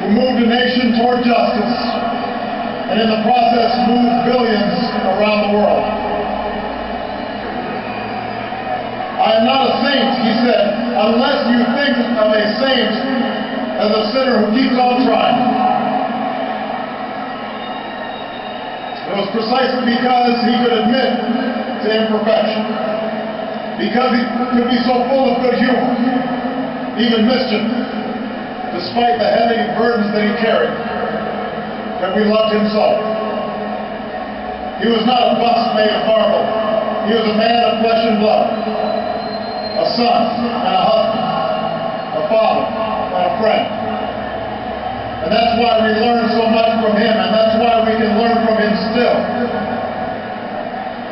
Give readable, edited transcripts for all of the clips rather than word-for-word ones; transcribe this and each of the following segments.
who moved a nation toward justice, and in the process moved billions around the world. I am not a saint, he said, unless you think of a saint as a sinner who keeps on trying. It was precisely because he could admit to imperfection, because he could be so full of good humor, even mischief, despite the heavy burdens that he carried, that we loved him so. He was not a bust made of marble. He was a man of flesh and blood, a son and a husband, a father and a friend. And that's why we learn so much from him, and that's why we can learn from him still.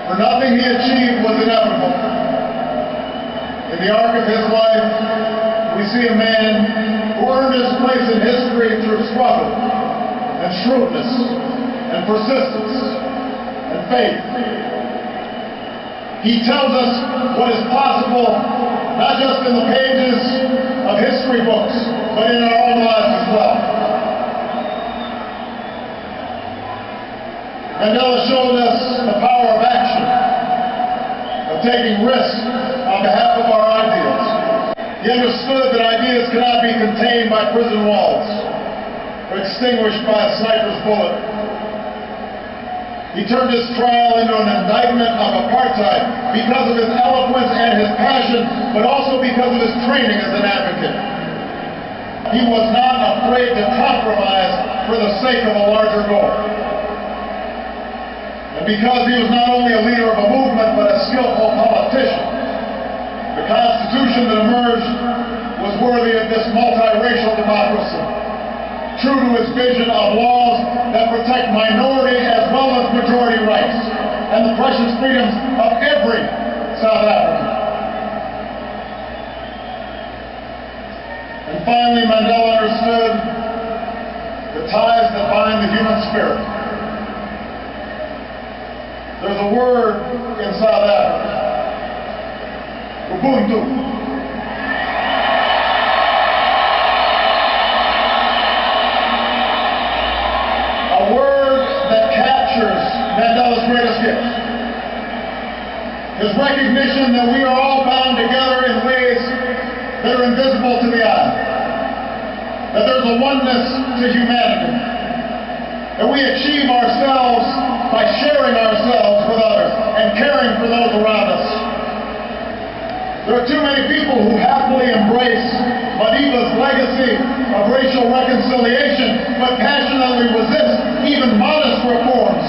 For nothing he achieved was inevitable. In the arc of his life, we see a man who earned his place in history through struggle and shrewdness and persistence and faith. He tells us what is possible, not just in the pages of history books, but in our own lives as well. Mandela showed us the power of action, of taking risks on behalf of our ideals. He understood that ideas cannot be contained by prison walls or extinguished by a sniper's bullet. He turned his trial into an indictment of apartheid because of his eloquence and his passion, but also because of his training as an advocate. He was not afraid to compromise for the sake of a larger goal. And because he was not only a leader of a movement, but a skillful politician, the Constitution that emerged was worthy of this multiracial democracy, true to its vision of laws that protect minority as well as majority rights and the precious freedoms of every South African. And finally, Mandela understood the ties that bind the human spirit. There's a word in South Africa, Ubuntu. A word that captures Mandela's greatest gift. His recognition that we are all bound together in ways that are invisible to the eye. That there's a oneness to humanity. That we achieve ourselves by sharing ourselves with others and caring for those around us. There are too many people who happily embrace Madiba's legacy of racial reconciliation, but passionately resist even modest reforms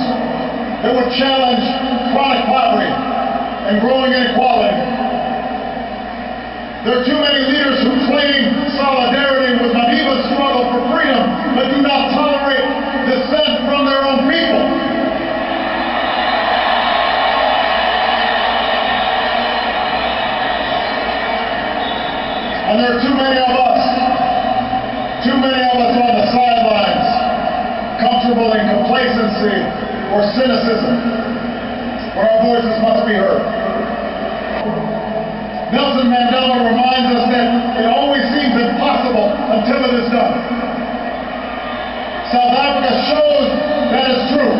that would challenge chronic poverty and growing inequality. There are too many leaders who claim solidarity with Madiba's struggle for freedom, but do not tolerate dissent from their own people. And there are too many of us on the sidelines, comfortable in complacency or cynicism, where our voices must be heard. Nelson Mandela reminds us that it always seems impossible until it is done. South Africa shows that is true.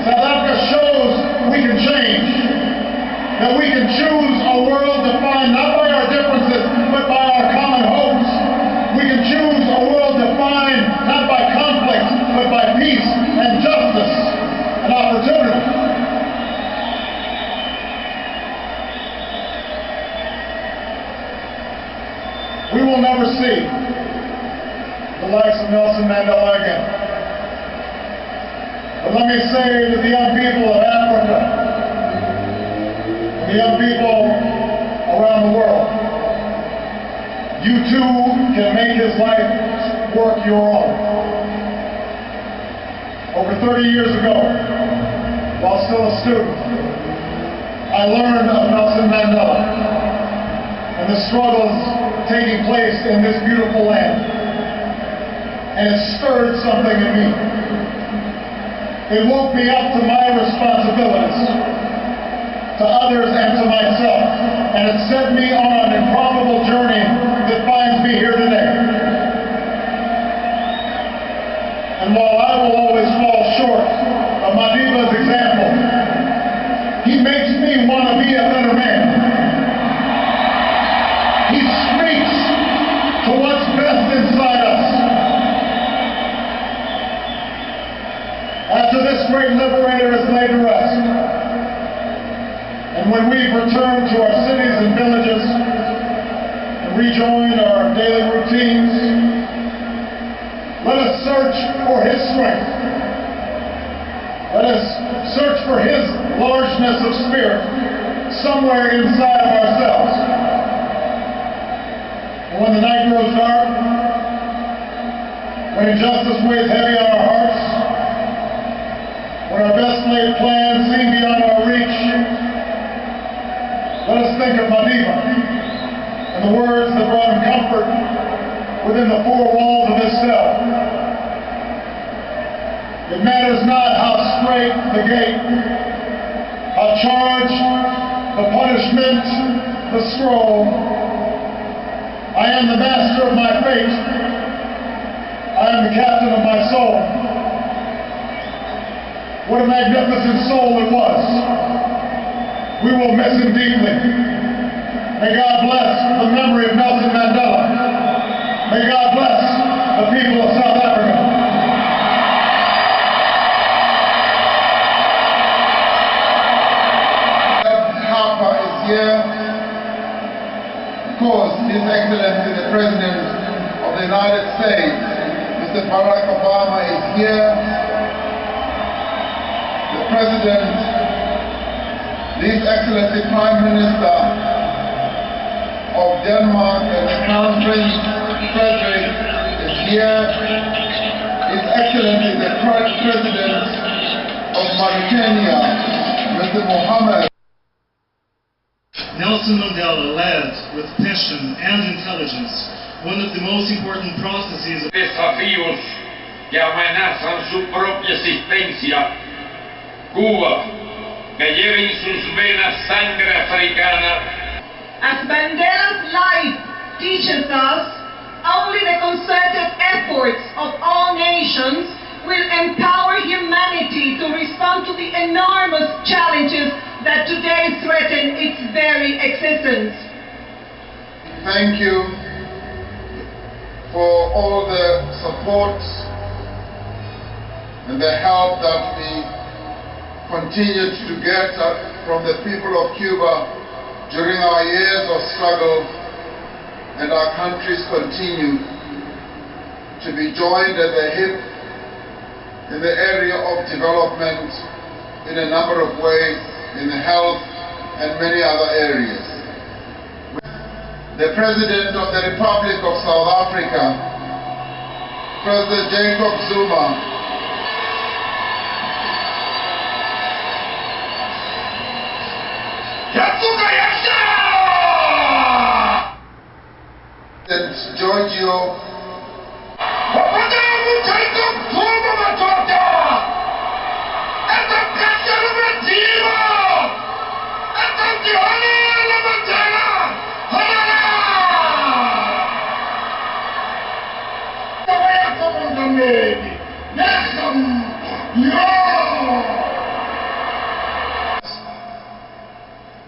South Africa shows we can change, that we can choose a world defined not by our differences, but by our common hopes. We can choose a world defined not by conflict, but by peace and justice and opportunity. We will never see the likes of Nelson Mandela again. But let me say to the young people of Africa, the young people around the world, you too can make his life work your own. Over 30 years ago, while still a student, I learned of Nelson Mandela and the struggles taking place in this beautiful land. And it stirred something in me. It woke me up to my responsibilities, to others and to myself, and it set me on an improbable journey that finds me here today. And while I will always fall short of Madiba's example, he makes me want to be a better man. He speaks to what's best inside us. After this great liberator is laid to rest, and when we've returned to our cities and villages and rejoined our daily routines, let us search for his strength. Let us search for his largeness of spirit somewhere inside of ourselves. And when the night grows dark, when injustice weighs heavy on our hearts, when our best laid plans seem beyond our reach, let us think of Madiba and the words that brought him comfort within the four walls of his cell. It matters not how straight the gate, how charged the punishment, the scroll. I am the master of my fate. I am the captain of my soul. What a magnificent soul it was. We will miss him deeply. May God bless the memory of Nelson Mandela. May God bless the people of South Africa. Harper is here. Of course, His Excellency the President of the United States, Mr. Barack Obama, is here. The President, His Excellency Prime Minister of Denmark and the Crown Prince Frederick is here. His Excellency the President of Mauritania, Mr. Mohammed. Nelson Mandela led with passion and intelligence one of the most important processes. Desafíos que amenazan su propia existencia. Cuba, que lleva en sus venas sangre africana. As Mandela's life teaches us, only the concerted efforts of all nations will empower humanity to respond to the enormous challenges that today threaten its very existence. Thank you for all the support and the help that we continue to get from the people of Cuba during our years of struggle, and our countries continue to be joined at the hip in the area of development in a number of ways, in health and many other areas. The President of the Republic of South Africa, President Jacob Zuma, President Giorgio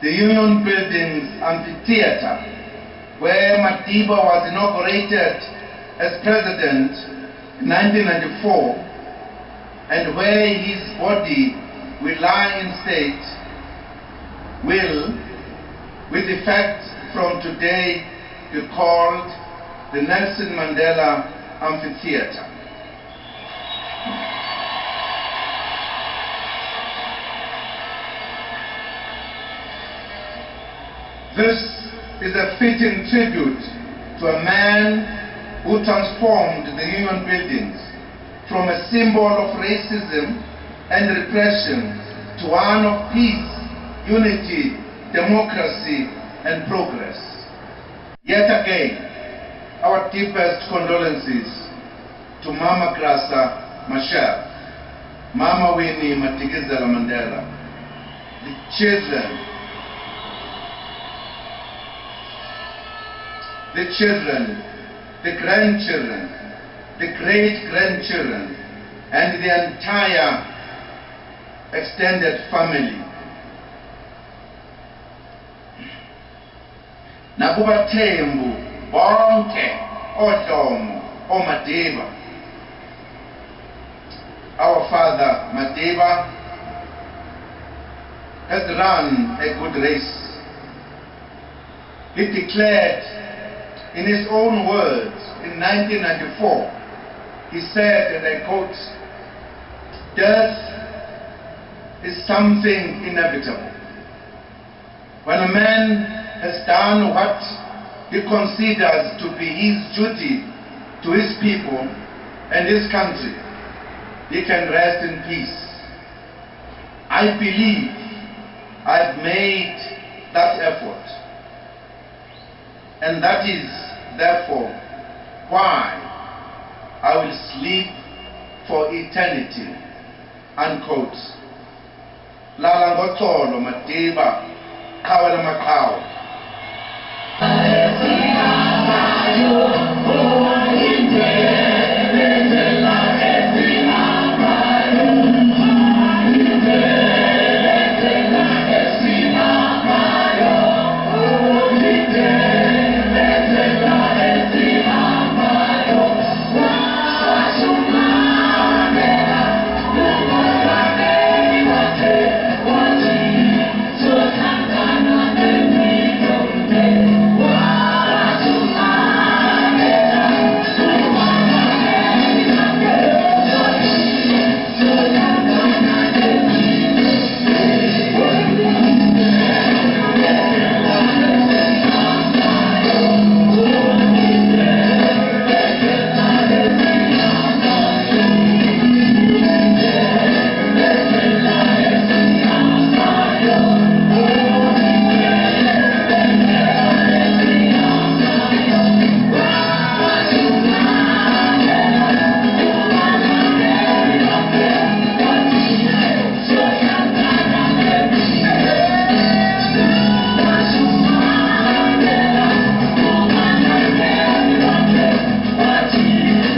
the Union Buildings Amphitheater, where Madiba was inaugurated as president in 1994, and where his body will lie in state, will, with effect from today, be called the Nelson Mandela Amphitheater. This is a fitting tribute to a man who transformed the Union Buildings from a symbol of racism and repression to one of peace, unity, democracy, and progress. Yet again, our deepest condolences to Mama Graça Machel, Mama Winnie Madikizela Mandela, the children, the grandchildren, the great-grandchildren, and the entire extended family. Nakubathembu bonke oDlomo oMadiba. Our father Madiba has run a good race. He declared in his own words in 1994, he said, and I quote, "Death is something inevitable. When a man has done what he considers to be his duty to his people and his country, he can rest in peace. I believe I've made that effort, and that is therefore why I will sleep for eternity." Unquote. Lala ngoxolo Madiba, qhawe lamaqhawe.